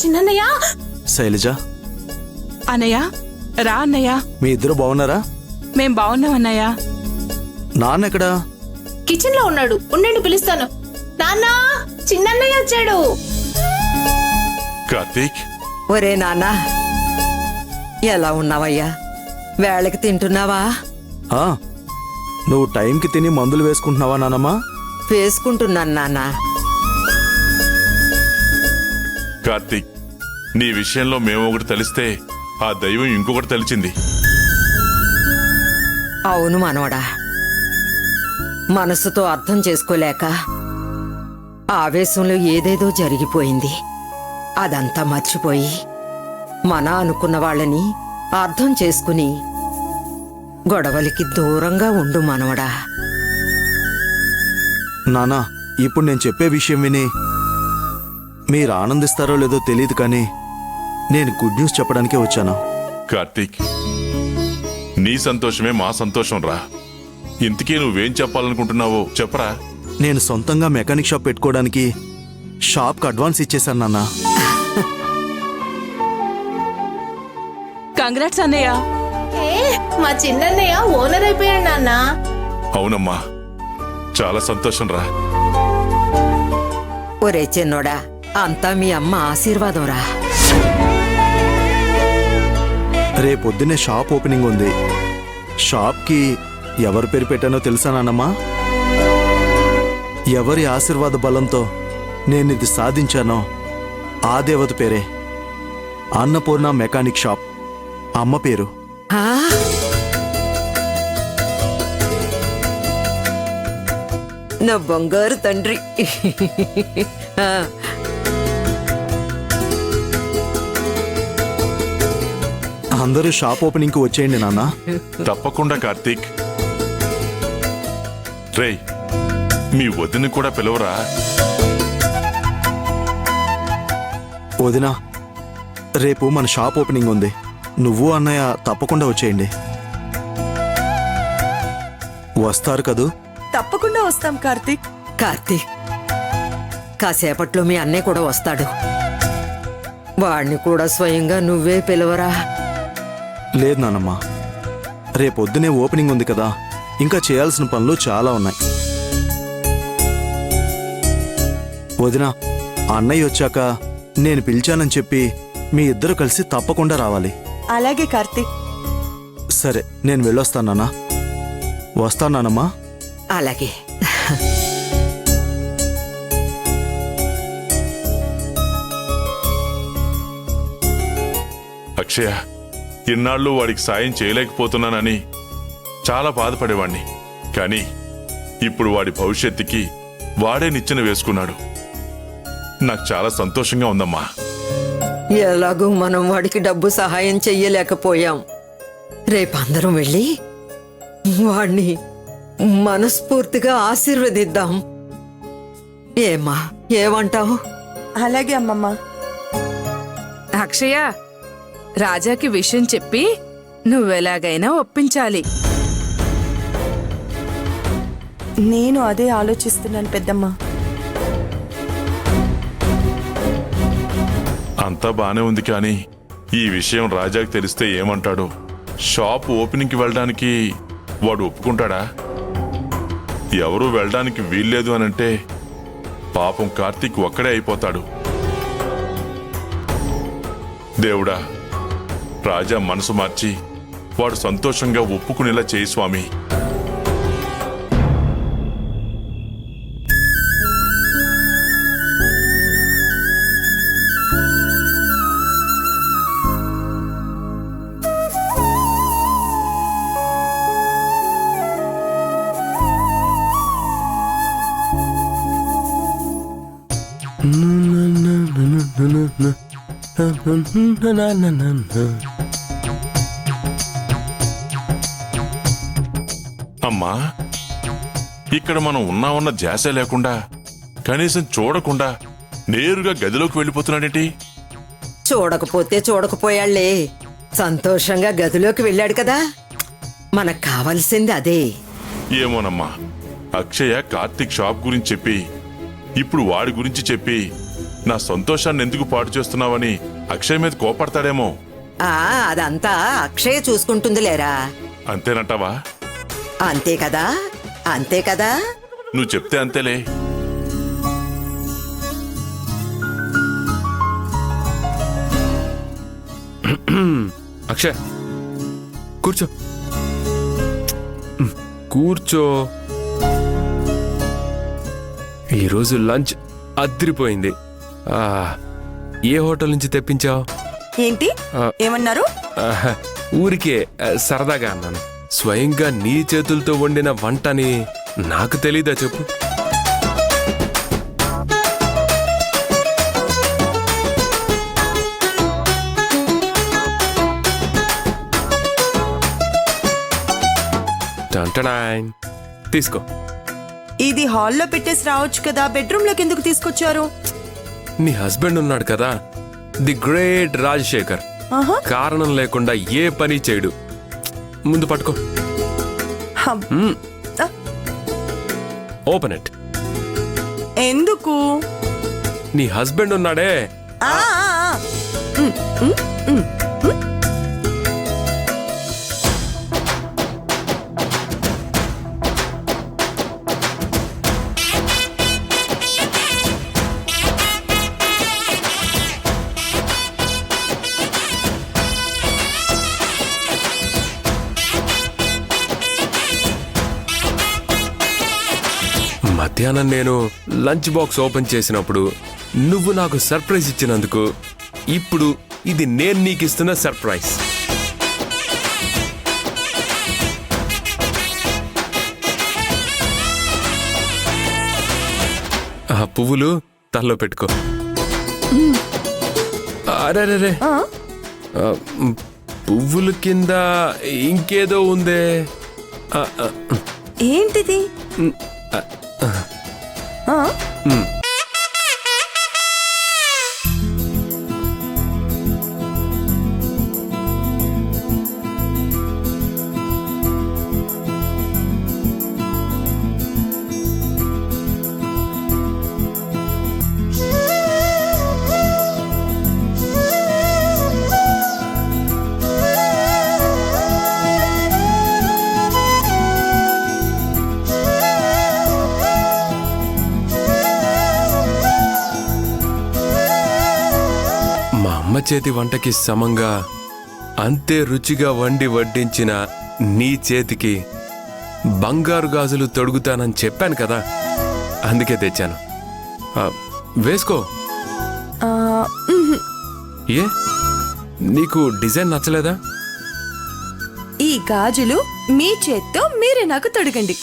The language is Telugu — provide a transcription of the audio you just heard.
చిన్నయ్య. శైలజ, అన్నయ్య రా అన్నయ్య. మీ ఇద్దరు బాగున్నారా? మేం బాగున్నాం అన్నయ్య. నాన్న ఎక్కడా? కిచెన్ లో ఉన్నాడు, ఉండండి పిలుస్తాను. నాన్న, చిన్నయ్య వచ్చాడు. కార్తీక్, ఒరే నాన్నా, ఎలా ఉన్నావయ్యా? వేళకి తింటున్నావా? నువ్వు టైంకి తిని మందులు వేసుకుంటున్నావా నానమ్మా? వేసుకుంటున్నాను నాన్నా. కార్తీక్, నీ విషయంలో మేము ఒకటి తెలిస్తే ఆ దైవం ఇంకొకటి తెలిసింది. అవును మనవడా, మనసుతో అర్థం చేసుకోలేక ఆవేశంలో ఏదేదో జరిగిపోయింది. అదంతా మర్చిపోయి మన అనుకున్న వాళ్ళని అర్థం చేసుకుని గొడవలకి దూరంగా ఉండు మనవడా. నానా, ఇప్పుడు నేను చెప్పే విషయం విని మీరు ఆనందిస్తారో లేదో తెలియదు, కానీ నేను గుడ్ న్యూస్ చెప్పడానికే వచ్చాను. కార్తీక్, నీ సంతోషమే మా సంతోషం రా. ఇంతకీ నువ్వేం చెప్పాలనుకుంటున్నావో చెప్పరా. నేను సొంతంగా మెకానిక్ షాప్ పెట్టుకోవడానికి షాప్కి అడ్వాన్స్ ఇచ్చేశాను నాన్న. కంగ్రాట్స్ అన్నయ్య. మా చిన్నయ్య ఓనర్ అయిపోయాడు నాన్న. అవునమ్మా, చాలా సంతోషం రా. ఒరే చిన్నోడా, అంతా మీ అమ్మ ఆశీర్వాదం రా. రేపొద్దునే షాప్ ఓపెనింగ్ ఉంది. షాప్కి ఎవరు పేరు పెట్టానో తెలుసా నాన్నమ్మా? ఎవరి ఆశీర్వాద బలంతో నేనిది సాధించానో ఆ దేవత పేరే. Annapurna mechanic shop. అమ్మ పేరు. నా బంగారు తండ్రి. అందరూ షాప్ ఓపెనింగ్కి వచ్చేయండి నాన్న. తప్పకుండా కార్తీక్. రేయ్, మీ వదిన కూడా పిలవరా. వదినా, రేపు మన షాప్ ఓపెనింగ్ ఉంది. నువ్వు అన్నయ్య తప్పకుండా వచ్చేయండి. వస్తారు కదూ? తప్పకుండా వస్తాం కార్తీక్. కార్తీక్, కాసేపట్లో మీ అన్నయ్య కూడా వస్తాడు. వాణ్ణి కూడా స్వయంగా నువ్వే పిలవరా. లేదు నానమ్మా, రేపొద్దునే ఓపెనింగ్ ఉంది కదా, ఇంకా చేయాల్సిన పనులు చాలా ఉన్నాయి. వదినా, అన్నయ్య వచ్చాక నేను పిలిచానని చెప్పి మీ ఇద్దరు కలిసి తప్పకుండా రావాలి. అలాగే కార్తీక్. సరే, నేను వెళ్ళొస్తానన్నా. వస్తానమ్మా. అలాగే. అక్షయ, ఇన్నాళ్ళు వాడికి సాయం చేయలేకపోతున్నానని చాలా బాధపడేవాణ్ణి. కానీ ఇప్పుడు వాడి భవిష్యత్తుకి వాడే నిచ్చెన వేసుకున్నాడు. నాకు చాలా సంతోషంగా ఉందమ్మా. ఎలాగూ మనం వాడికి డబ్బు సహాయం చెయ్యలేకపోయాం. రేపందరం వెళ్ళి వాణ్ణి మనస్ఫూర్తిగా ఆశీర్వదిద్దాం. ఏమ్మా, ఏమంటావు? అలాగే అమ్మమ్మ. అక్షయ, రాజాకి విషయం చెప్పి నువ్వెలాగైనా ఒప్పించాలి. నేను అదే ఆలోచిస్తున్నాను పెద్దమ్మ. అంతా బానే ఉంది, కానీ ఈ విషయం రాజాకి తెలిస్తే ఏమంటాడు? షాప్ ఓపెనింగ్కి వెళ్ళడానికి వాడు ఒప్పుకుంటాడా? ఎవరూ వెళ్ళడానికి వీల్లేదు అనంటే పాపం కార్తీక్ ఒక్కడే అయిపోతాడు. దేవుడా, రాజా మనసు మార్చి వాడు సంతోషంగా ఒప్పుకునేలా చేయి స్వామి. అమ్మా, ఇక్కడ మనం ఉన్నామన్న ధ్యాస లేకుండా కనీసం చూడకుండా నేరుగా గదిలోకి వెళ్ళిపోతున్నాడేంటి? చూడకపోతే చూడకపోయాళ్లే, సంతోషంగా గదిలోకి వెళ్ళాడు కదా. మనకు కావాల్సింది అదే. ఏమోనమ్మా, అక్షయ కార్తీక్ షాప్ గురించి చెప్పి ఇప్పుడు వాడి గురించి చెప్పి నా సంతోషాన్ని ఎందుకు పాడు చేస్తున్నావని అక్షయ్ మీద కోపడతాడేమో. అదంతా అక్షయ్ చూసుకుంటుందిలేరా. అంతేనంటావా? అంతే కదా, అంతే కదా. నువ్వు చెప్తే అంతేలే. అక్షయ్ కూర్చో, కూర్చో. ఈరోజు లంచ్ అదిరిపోయింది. ఏ హోటల్ నుంచి తెప్పించావు? ఏంటి ఏమన్నారు? ఊరికే సరదాగా అన్నాను. స్వయంగా నీ చేతులతో వండిన వంటని నాకు తెలీదా చెప్పు? టంటడాయ్. తీసుకో. ఇది హాల్లో పెట్టేసి రావచ్చు కదా, బెడ్రూమ్ లోకి ఎందుకు తీసుకొచ్చారు? నీ హస్బెండ్ ఉన్నాడు కదా, ది గ్రేట్ రాజశేఖర్. ఆహా. కారణం లేకుండా ఏ పని చేయడు. ముందు పట్టుకో. హమ్. ఆ, ఓపెన్ ఇట్. ఎందుకు? నీ హస్బెండ్ ఉన్నాడే, ఆ, ఆ, ఆ. మధ్యాహ్నం నేను లంచ్ బాక్స్ ఓపెన్ చేసినప్పుడు నువ్వు నాకు సర్ప్రైజ్ ఇచ్చినందుకు ఇప్పుడు ఇది నేను నీకు ఇస్తున్న సర్ప్రైజ్. ఆ పువ్వులు తల్లో పెట్టుకో. అరే, పువ్వుల కింద ఇంకేదో ఉందే. ఏంటిది? ఆ? అమ్మ చేతి వంటకి సమంగా అంతే రుచిగా వండి వడ్డించిన నీ చేతికి బంగారు గాజులు తొడుగుతానని చెప్పాను కదా, అందుకే తెచ్చాను. వేసుకో. ఏ నీకు డిజైన్ నచ్చలేదా? ఈ గాజులు మీ చేత్తో మీరే నాకు తొడగండి.